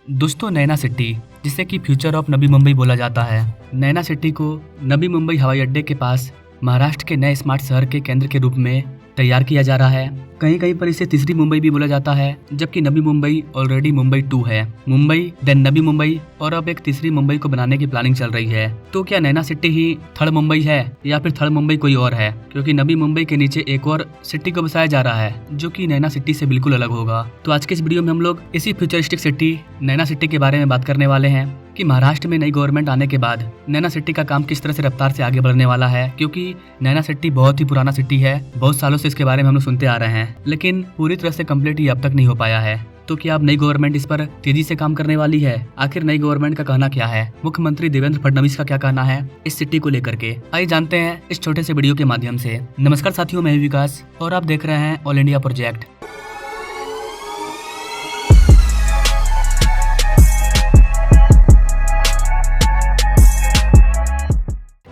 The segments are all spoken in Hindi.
दोस्तों, नैना सिटी जिसे कि फ्यूचर ऑफ नवी मुंबई बोला जाता है। नैना सिटी को नवी मुंबई हवाई अड्डे के पास महाराष्ट्र के नए स्मार्ट शहर के केंद्र के रूप में तैयार किया जा रहा है। कहीं कहीं पर इसे तीसरी मुंबई भी बोला जाता है, जबकि नवी मुंबई ऑलरेडी मुंबई 2 है। मुंबई देन नवी मुंबई और अब एक तीसरी मुंबई को बनाने की प्लानिंग चल रही है। तो क्या नैना सिटी ही थर्ड मुंबई है या फिर थर्ड मुंबई कोई और है? क्योंकि नवी मुंबई के नीचे एक और सिटी को बसाया जा रहा है जो कि नैना सिटी से बिल्कुल अलग होगा। तो आज के इस वीडियो में हम लोग इसी फ्यूचरिस्टिक सिटी नैना सिटी के बारे में बात करने वाले हैं कि महाराष्ट्र में नई गवर्नमेंट आने के बाद नैना सिटी का काम किस तरह से रफ्तार से आगे बढ़ने वाला है। क्योंकि नैना सिटी बहुत ही पुराना सिटी है, बहुत सालों से इसके बारे में हम लोग सुनते आ रहे हैं, लेकिन पूरी तरह से कंप्लीट ये अब तक नहीं हो पाया है। तो क्या अब नई गवर्नमेंट इस पर तेजी से काम करने वाली है? आखिर नई गवर्नमेंट का कहना क्या है? मुख्यमंत्री देवेंद्र फडणवीस का क्या कहना है इस सिटी को लेकर के? आइए जानते हैं इस छोटे से वीडियो के माध्यम से। नमस्कार साथियों, मैं विकास और आप देख रहे हैं all India project.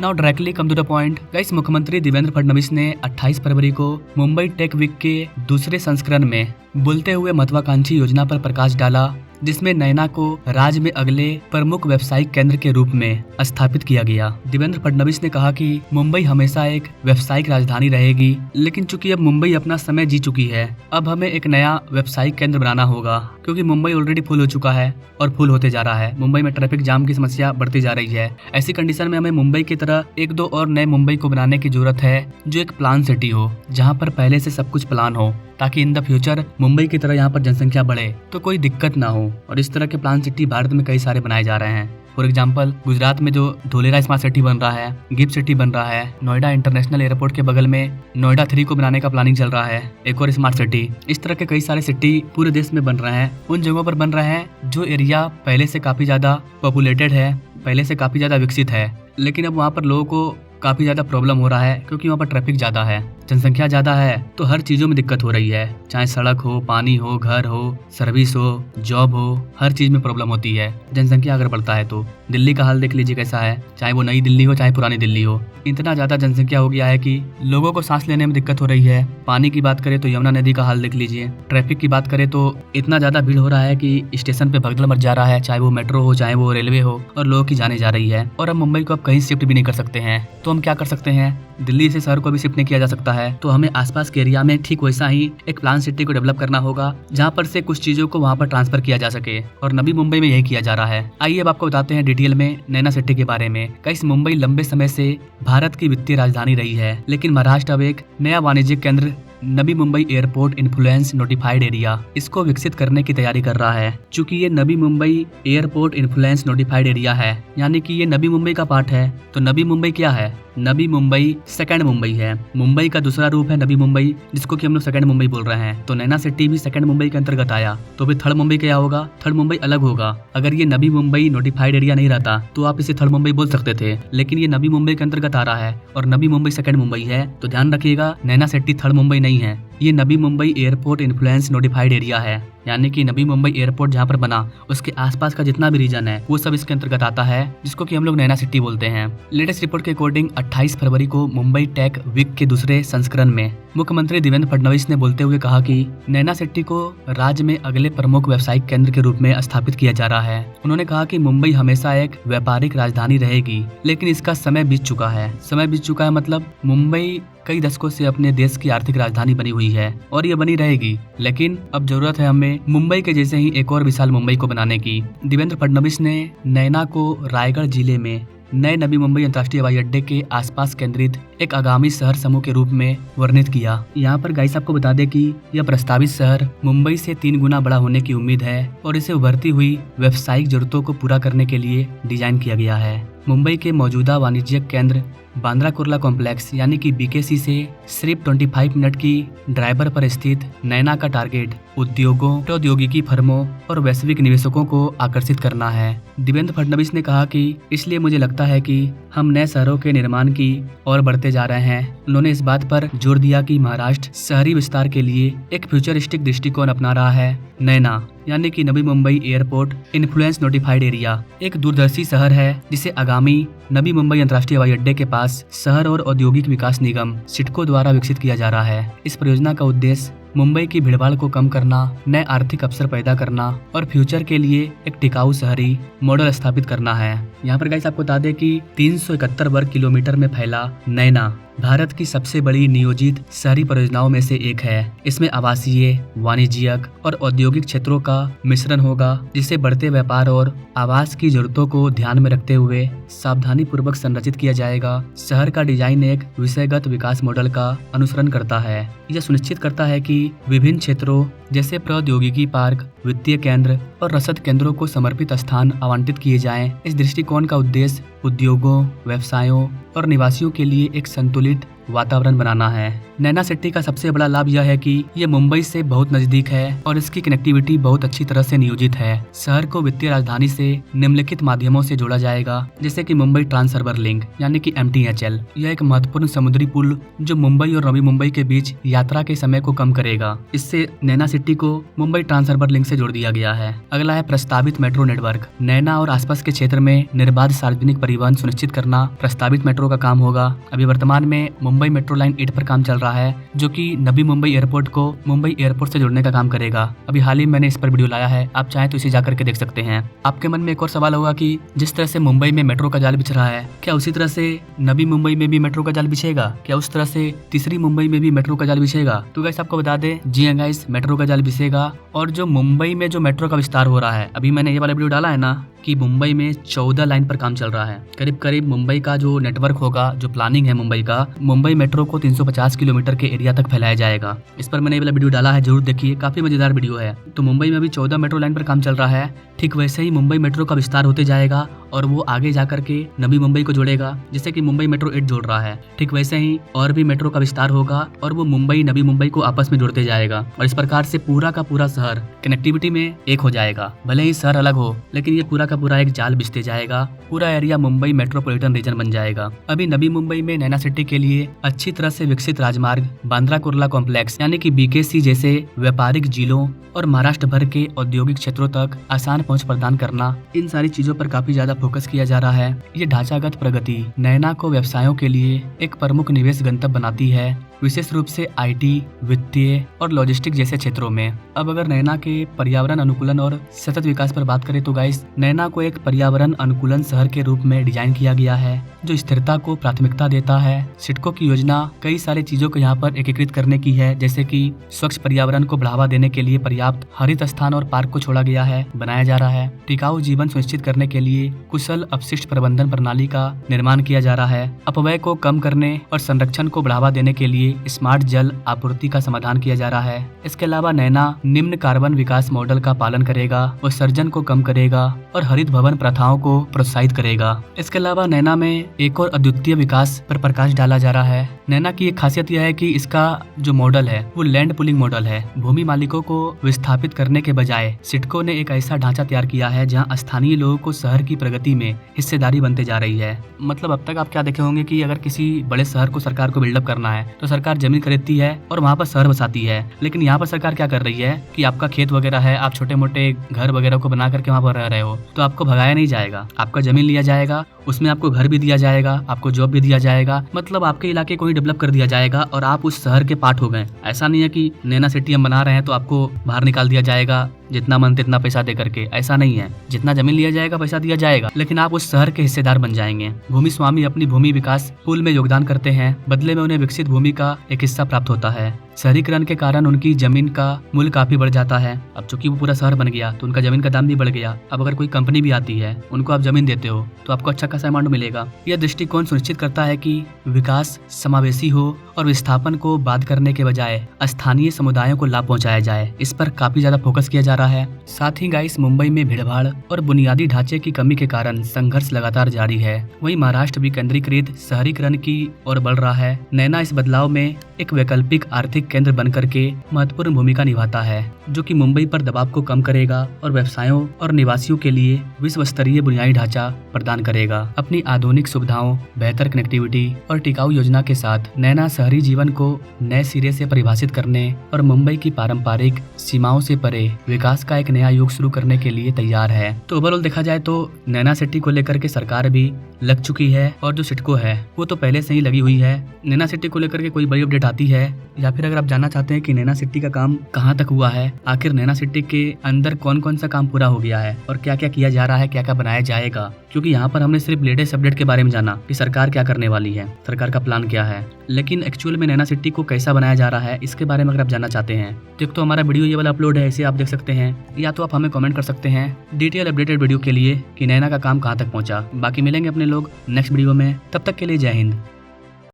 Now directly come to the point guys, मुख्यमंत्री देवेंद्र फडणवीस ने 28 फरवरी को मुंबई टेक वीक के दूसरे संस्करण में बोलते हुए महत्वाकांक्षी योजना पर प्रकाश डाला, जिसमें नैना को राज्य में अगले प्रमुख व्यावसायिक केंद्र के रूप में स्थापित किया गया। देवेंद्र फडणवीस ने कहा कि मुंबई हमेशा एक व्यावसायिक राजधानी रहेगी, लेकिन चूंकि अब मुंबई अपना समय जी चुकी है, अब हमें एक नया व्यावसायिक केंद्र बनाना होगा। क्योंकि मुंबई ऑलरेडी फुल हो चुका है और फुल होते जा रहा है। मुंबई में ट्रैफिक जाम की समस्या बढ़ती जा रही है। ऐसी कंडीशन में हमें मुंबई की तरह एक दो और नए मुंबई को बनाने की जरूरत है, जो एक प्लान सिटी हो, जहाँ पर पहले से सब कुछ प्लान हो, ताकि इन द फ्यूचर मुंबई की तरह यहाँ पर जनसंख्या बढ़े तो कोई दिक्कत ना हो। और इस तरह के प्लान सिटी भारत में कई सारे बनाए जा रहे हैं। फॉर एग्जाम्पल, गुजरात में जो धोलेरा स्मार्ट सिटी बन रहा है, गिफ्ट सिटी बन रहा है, नोएडा इंटरनेशनल एयरपोर्ट के बगल में नोएडा 3 को बनाने का प्लानिंग चल रहा है, एक और स्मार्ट सिटी। इस तरह के कई सारे सिटी पूरे देश में बन रहे हैं। उन जगहों पर बन रहे हैं जो एरिया पहले से काफी ज्यादा पॉपुलेटेड है, पहले से काफी ज्यादा विकसित है, लेकिन अब वहाँ पर लोगों को काफी ज्यादा प्रॉब्लम हो रहा है क्योंकि वहाँ पर ट्रैफिक ज्यादा है, जनसंख्या ज्यादा है, तो हर चीजों में दिक्कत हो रही है। चाहे सड़क हो, पानी हो, घर हो, सर्विस हो, जॉब हो, हर चीज में प्रॉब्लम होती है जनसंख्या अगर बढ़ता है तो। दिल्ली का हाल देख लीजिए कैसा है, चाहे वो नई दिल्ली हो चाहे पुरानी दिल्ली हो, इतना ज्यादा जनसंख्या हो गया है कि लोगों को सांस लेने में दिक्कत हो रही है। पानी की बात करें तो यमुना नदी का हाल देख लीजिए। ट्रैफिक की बात करें तो इतना ज्यादा भीड़ हो रहा है कि स्टेशन पे भगदड़ मच जा रहा है, चाहे वो मेट्रो हो चाहे वो रेलवे हो, और लोगों की जाने जा रही है। और अब मुंबई को अब कहीं शिफ्ट भी नहीं कर सकते हैं, तो हम क्या कर सकते हैं? दिल्ली से शहर को भी शिफ्ट नहीं किया जा सकता है, तो हमें आसपास के एरिया में ठीक वैसा ही एक प्लान सिटी को डेवलप करना होगा, जहाँ पर से कुछ चीजों को वहाँ पर ट्रांसफर किया जा सके। और नवी मुंबई में यही किया जा रहा है। आइए अब आपको बताते हैं डिटेल में नैना सिटी के बारे में। गाइस, मुंबई लंबे समय से भारत की वित्तीय राजधानी रही है, लेकिन महाराष्ट्र अब एक नया वाणिज्यिक केंद्र Navi Mumbai airport influence notified area इसको विकसित करने की तैयारी कर रहा है। चूंकि ये Navi Mumbai airport influence notified area है, यानी कि ये नवी मुंबई का पार्ट है, तो नवी मुंबई क्या है? नवी मुंबई सेकंड मुंबई है। मुंबई का दूसरा रूप है नवी मुंबई, जिसको कि हम लोग सेकंड मुंबई बोल रहे हैं। तो नैना सिटी भी सेकंड मुंबई के अंतर्गत आया, तो फिर थर्ड मुंबई क्या होगा? थर्ड मुंबई अलग होगा। अगर ये नवी मुंबई नोटिफाइड एरिया नहीं रहता तो आप इसे थर्ड मुंबई बोल सकते थे, लेकिन ये नवी मुंबई के अंतर्गत आ रहा है और नवी मुंबई सेकंड मुंबई है। तो ध्यान रखिएगा, नैना सिटी थर्ड मुंबई नहीं है, ये Navi Mumbai airport influence notified area है। यानी कि नवी मुंबई एयरपोर्ट जहाँ पर बना उसके आसपास का जितना भी रीजन है वो सब इसके अंतर्गत आता है, जिसको कि हम लोग नैना सिटी बोलते हैं। लेटेस्ट रिपोर्ट के अकॉर्डिंग 28 फरवरी को मुंबई टेक वीक के दूसरे संस्करण में मुख्यमंत्री देवेंद्र फडणवीस ने बोलते हुए कहा कि नैना सिटी को राज्य में अगले प्रमुख व्यावसायिक केंद्र के रूप में स्थापित किया जा रहा है। उन्होंने कहा कि मुंबई हमेशा एक व्यापारिक राजधानी रहेगी, लेकिन इसका समय बीत चुका है। समय बीत चुका है मतलब मुंबई कई दशकों से अपने देश की आर्थिक राजधानी बनी हुई है और ये बनी रहेगी, लेकिन अब जरूरत है हमें मुंबई के जैसे ही एक और विशाल मुंबई को बनाने की। देवेंद्र फडणवीस ने नैना को रायगढ़ जिले में नए नवी मुंबई अंतर्राष्ट्रीय हवाई अड्डे के आसपास केंद्रित एक आगामी शहर समूह के रूप में वर्णित किया। यहाँ पर गाइस आपको बता दें कि यह प्रस्तावित शहर मुंबई से 3 गुना बड़ा होने की उम्मीद है और इसे उभरती हुई व्यावसायिक जरूरतों को पूरा करने के लिए डिजाइन किया गया है। मुंबई के मौजूदा वाणिज्यिक केंद्र बांद्रा कुर्ला कॉम्प्लेक्स यानी कि बीकेसी से सिर्फ 25 मिनट की ड्राइवर पर स्थित नैना का टारगेट उद्योगों, प्रौद्योगिकी फर्मों और वैश्विक निवेशकों को आकर्षित करना है। देवेंद्र फडणवीस ने कहा कि इसलिए मुझे लगता है कि हम नए शहरों के निर्माण की ओर बढ़ते जा रहे हैं। उन्होंने इस बात पर जोर दिया कि महाराष्ट्र शहरी विस्तार के लिए एक फ्यूचरिस्टिक दृष्टिकोण अपना रहा है। नैना यानी कि Navi Mumbai airport influence notified area एक दूरदर्शी शहर है, जिसे आगामी नवी मुंबई अंतर्राष्ट्रीय हवाई अड्डे के पास शहर और औद्योगिक विकास निगम सिडको द्वारा विकसित किया जा रहा है। इस परियोजना का उद्देश्य मुंबई की भीड़भाड़ को कम करना, नए आर्थिक अवसर पैदा करना और फ्यूचर के लिए एक टिकाऊ शहरी मॉडल स्थापित करना है। यहाँ पर गाइस आपको बता दें कि 371 वर्ग किलोमीटर में फैला नैना भारत की सबसे बड़ी नियोजित शहरी परियोजनाओं में से एक है। इसमें आवासीय, वाणिज्यिक और औद्योगिक क्षेत्रों का मिश्रण होगा, जिसे बढ़ते व्यापार और आवास की जरूरतों को ध्यान में रखते हुए सावधानी पूर्वक संरचित किया जाएगा। शहर का डिजाइन एक विषयगत विकास मॉडल का अनुसरण करता है। यह सुनिश्चित करता है कि विभिन्न क्षेत्रों जैसे प्रौद्योगिकी पार्क, वित्तीय केंद्र और रसद केंद्रों को समर्पित स्थान आवंटित किए जाएं। इस दृष्टिकोण का उद्देश्य उद्योगों, व्यवसायों और निवासियों के लिए एक संतुलित वातावरण बनाना है। नैना सिटी का सबसे बड़ा लाभ यह है कि ये मुंबई से बहुत नजदीक है और इसकी कनेक्टिविटी बहुत अच्छी तरह से नियोजित है। शहर को वित्तीय राजधानी से निम्नलिखित माध्यमों से जोड़ा जाएगा, जैसे कि मुंबई ट्रांस हार्बर लिंक यानी कि MTHL। यह एक महत्वपूर्ण समुद्री पुल जो मुंबई और नवी मुंबई के बीच यात्रा के समय को कम करेगा। इससे नैना सिटी को मुंबई ट्रांस हार्बर लिंक से जोड़ दिया गया है। अगला है प्रस्तावित मेट्रो नेटवर्क। नैना और आसपास के क्षेत्र में निर्बाध सार्वजनिक परिवहन सुनिश्चित करना प्रस्तावित मेट्रो का काम होगा। अभी वर्तमान में मुंबई मेट्रो लाइन 8 पर काम चल रहा है, जो कि नवी मुंबई एयरपोर्ट को मुंबई एयरपोर्ट से जोड़ने का काम करेगा। अभी हाल ही मैंने इस पर वीडियो लाया है, आप चाहें तो इसे जाकर के देख सकते हैं। आपके मन में एक और सवाल होगा कि जिस तरह से मुंबई में मेट्रो का जाल बिछ रहा है, क्या उसी तरह से नवी मुंबई में भी मेट्रो का जाल बिछेगा? क्या उस तरह से तीसरी मुंबई में भी मेट्रो का जाल बिछेगा? तो गाइस आपको बता दें, जी हाँ गाइस, मेट्रो का जाल बिछेगा। और जो मुंबई में जो मेट्रो का विस्तार हो रहा है, अभी मैंने ये वाला वीडियो डाला है ना कि मुंबई में 14 लाइन पर काम चल रहा है। करीब करीब मुंबई का जो नेटवर्क होगा, जो प्लानिंग है मुंबई का, मुंबई मेट्रो को 350 किलोमीटर के एरिया तक फैलाया जाएगा। इस पर मैंने ये वाला वीडियो डाला है, जरूर देखिए, काफी मजेदार वीडियो है। तो मुंबई में भी 14 मेट्रो लाइन पर काम चल रहा है। ठीक वैसे ही मुंबई मेट्रो का विस्तार होते जाएगा और वो आगे जाकर के नवी मुंबई को जोड़ेगा, जैसे कि मुंबई मेट्रो 8 जोड़ रहा है। ठीक वैसे ही और भी मेट्रो का विस्तार होगा और वो मुंबई नवी मुंबई को आपस में जोड़ते जाएगा और इस प्रकार से पूरा का पूरा शहर कनेक्टिविटी में एक हो जाएगा। भले ही शहर अलग हो, लेकिन ये पूरा का पूरा एक जाल बिछते जाएगा। पूरा एरिया मुंबई मेट्रोपॉलिटन रीजन बन जाएगा। अभी नवी मुंबई में नैना सिटी के लिए अच्छी तरह से विकसित राजमार्ग, बांद्रा कुर्ला कॉम्प्लेक्स यानी कि BKC जैसे व्यापारिक जिलों और महाराष्ट्र भर के औद्योगिक क्षेत्रों तक आसान पहुंच प्रदान करना, इन सारी चीजों पर काफी ज्यादा फोकस किया जा रहा है। ये ढांचागत प्रगति नैना को व्यवसायों के लिए एक प्रमुख निवेश गंतव्य बनाती है, विशेष रूप से IT, वित्तीय और लॉजिस्टिक जैसे क्षेत्रों में। अब अगर नैना के पर्यावरण अनुकूलन और सतत विकास पर बात करें तो गाइस, नैना को एक पर्यावरण अनुकूलन शहर के रूप में डिजाइन किया गया है, जो स्थिरता को प्राथमिकता देता है। सिडको की योजना कई सारी चीजों को यहाँ पर एकीकृत करने की है, जैसे कि स्वच्छ पर्यावरण को बढ़ावा देने के लिए पर्याप्त हरित स्थान और पार्क को छोड़ा गया है, बनाया जा रहा है। टिकाऊ जीवन सुनिश्चित करने के लिए कुशल अपशिष्ट प्रबंधन प्रणाली का निर्माण किया जा रहा है। अपव्यय को कम करने और संरक्षण को बढ़ावा देने के लिए स्मार्ट जल आपूर्ति का समाधान किया जा रहा है। इसके अलावा नैना निम्न कार्बन विकास मॉडल का पालन करेगा, उत्सर्जन को कम करेगा और हरित भवन प्रथाओं को प्रोत्साहित करेगा। इसके अलावा नैना में एक और अद्वितीय विकास पर प्रकाश डाला जा रहा है। नैना की एक खासियत यह है कि इसका जो मॉडल है वो लैंड पुलिंग मॉडल है। भूमि मालिकों को विस्थापित करने के बजाय सिडको ने एक ऐसा ढांचा तैयार किया है जहां स्थानीय लोगों को शहर की प्रगति में हिस्सेदारी बनते जा रही है। मतलब अब तक आप क्या देखे होंगे कि अगर किसी बड़े शहर को सरकार को बिल्डअप करना है तो सरकार जमीन खरीदती है और वहाँ पर शहर बसाती है, लेकिन यहाँ पर सरकार क्या कर रही है कि आपका खेत वगैरह है, आप छोटे मोटे घर वगैरह को बना करके वहाँ पर रह रहे हो, तो आपको भगाया नहीं जाएगा, आपका जमीन लिया जाएगा, उसमें आपको घर भी दिया जाएगा, आपको जॉब भी दिया जाएगा, मतलब आपके इलाके को ही डेवलप कर दिया जाएगा और आप उस शहर के पार्ट हो गए। ऐसा नहीं है कि नैना सिटी हम बना रहे हैं तो आपको बाहर निकाल दिया जाएगा जितना मन तितना पैसा दे करके, ऐसा नहीं है। जितना जमीन लिया जाएगा, पैसा दिया जाएगा, लेकिन आप उस शहर के हिस्सेदार बन जाएंगे। भूमि स्वामी अपनी भूमि विकास पूल में योगदान करते हैं, बदले में उन्हें विकसित भूमि का एक हिस्सा प्राप्त होता है। शहरीकरण के कारण उनकी जमीन का मूल्य काफी बढ़ जाता है। अब चूंकि वो पूरा शहर बन गया तो उनका जमीन का दाम भी बढ़ गया। अब अगर कोई कंपनी भी आती है, उनको आप जमीन देते हो तो आपको अच्छा खासा अमाउंट मिलेगा। यह दृष्टिकोण सुनिश्चित करता है कि विकास समावेशी हो और विस्थापन को बाध करने के बजाय स्थानीय समुदायों को लाभ पहुंचाया जाए। इस पर काफी ज्यादा फोकस किया जा रहा है। साथ ही गाइस, मुंबई में भीड़भाड़ और बुनियादी ढांचे की कमी के कारण संघर्ष लगातार जारी है। वहीं महाराष्ट्र भी केंद्रीकृत शहरीकरण की ओर बढ़ रहा है। नैना इस बदलाव में एक वैकल्पिक आर्थिक केंद्र बनकर के महत्वपूर्ण भूमिका निभाता है, जो कि मुंबई पर दबाव को कम करेगा और व्यवसायों और निवासियों के लिए विश्व स्तरीय बुनियादी ढांचा प्रदान करेगा। अपनी आधुनिक सुविधाओं, बेहतर कनेक्टिविटी और टिकाऊ योजना के साथ नैना शहरी जीवन को नए सिरे से परिभाषित करने और मुंबई की पारंपरिक सीमाओं से परे विकास का एक नया युग शुरू करने के लिए तैयार है। तो ओवरऑल देखा जाए तो नैना सिटी को लेकर के सरकार भी लग चुकी है और जो सिडको है वो तो पहले से ही लगी हुई है। नैना सिटी को लेकर के कोई बड़ी अपडेट आती है या फिर अगर आप जानना चाहते हैं कि नैना सिटी का काम कहाँ तक हुआ है, आखिर नैना सिटी के अंदर कौन कौन सा काम पूरा हो गया है और क्या क्या किया जा रहा है, क्या क्या बनाया जाएगा, क्योंकि यहाँ पर हमने सिर्फ लेटेस्ट अपडेट के बारे में जाना कि सरकार क्या करने वाली है, सरकार का प्लान क्या है, लेकिन एक्चुअल में नैना सिटी को कैसा बनाया जा रहा है इसके बारे में अगर आप जानना चाहते हैं तो एक तो हमारा वीडियो ये वाला अपलोड है, इसे आप देख सकते हैं, या तो आप हमें कमेंट कर सकते हैं डिटेल अपडेटेड वीडियो के लिए कि नैना का काम कहाँ तक पहुँचा। बाकी मिलेंगे अपने लोग नेक्स्ट वीडियो में, तब तक के लिए जय हिंद।